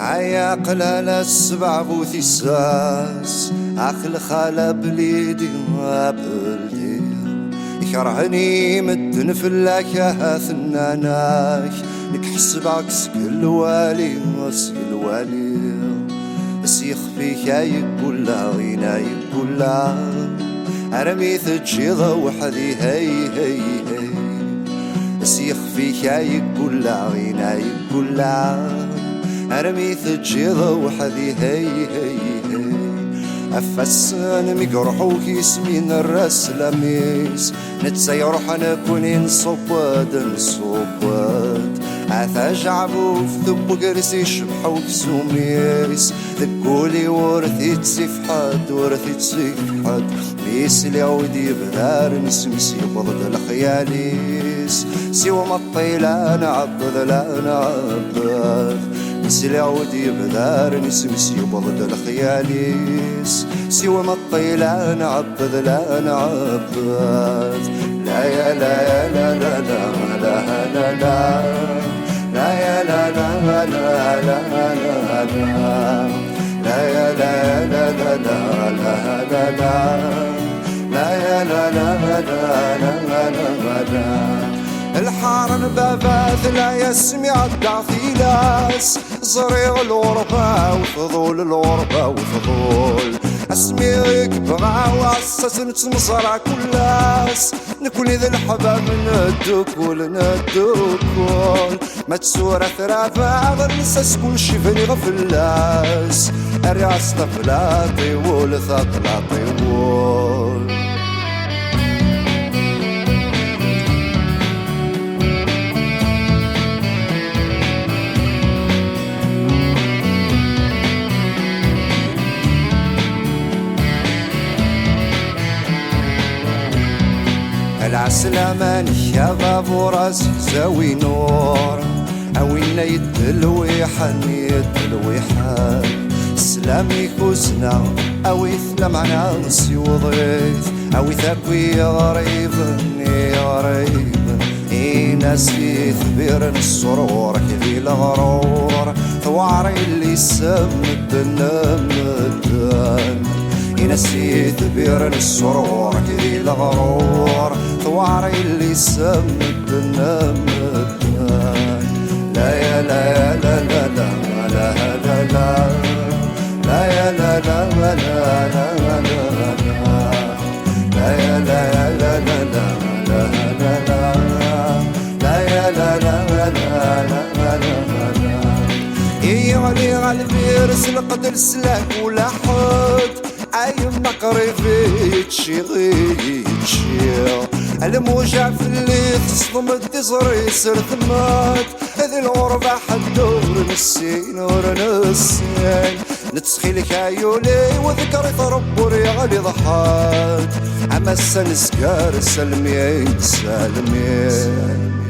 عيا قلال السبع بوثي ساس أخل خالة بليدي بلدي يكرهني مدن في اللاكه ثناناك نكحسب عكس كل والي وسكل والي سيخ فيك يقول لا غينا يقول لا أرمي ثجيضة وحدي هي هي هي سيخ فيك يقول لا غينا يقول لا أرمي ثجيضة وحدي هي هي هي أفسن مقرحوك يسمين الراس لميس نتسيروح نكونين صباد صباد عثا جعبو في ثبو قرسي شبحوك سوميس ذكولي ورثي تسيف حد ورثي تسيف حد ميس اللي عودي بذار نسمس يبضد الخياليس سوى مطي لا نعبد لا نعبد ميس اللي عودي بذار نسمس يبضد الخياليس سوى مطي لا نعبد لا نعبد لا يا لا يا لا لا لا لا لا لا لا يا لا لا لا لا لا لا لا يا لا لا لا لا لا لا لا يا لا لا لا لا لا الحارن باباث لا يسمع الدعثيلاس زريغ الغربة وفضول الغربة وفضول اسميك بغا وعساس نتمصرع كلاس نكون ذا الحباب ندوكول ندوكول ما تسورة ثرافة غير نساس كل شي فاني غفلاس الرعاس طفلا طيول ثقلا طيول العسلامة نحيا براس زاوي نور أوينا يدلويحن يدلويحن سلامي كوزنا أوي ثلمعنا نسي وضيث أوي ثاكوي غريب غريب ناسي ثبير السرور كذي الغرور ثواري اللي سمدن مدن ناسي ثبير السرور كذي الغرور ثواري اللي سمدن مدن لا يا لا يا لا لا لا لا لا لا لا يا لا لا لا لا لا لا يا لا يا لا لا لا لا لا لا يا لا لا لا لا لا لا يغلي غالبي رسل قدر سلاك ولا حد عايم مقرفي تشيغي تشيغ الموجع في اللي تصدم الدزري سرثمات هذي الغربة حدور نسين ورنسين نتسخيلك عيولي وذكري ثربور يغلي ضحات عما السنسكار سلمين سلمين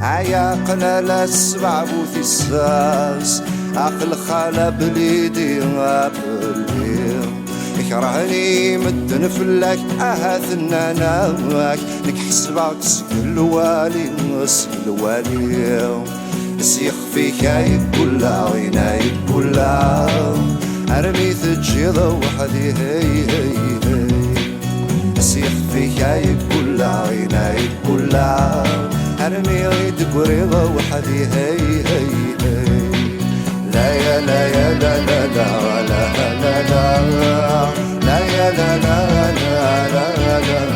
عيا قلال السبع بوثي الساس أخل خالة بليدي غابلي يكرهني مدن فلاك أهثنا ناك نكحسب عكس كل والي وسكل والي سيخ فيك يقول لا غينا يقول لا أرمي ثجيضة وحدي هي هي هي سيخ فيك يقول لا غينا يقول لا أرمي غيد قريضة وحدي هي هي هي لا يا لا يا لا لا لا لا لا لا لا يا لا لا لا لا لا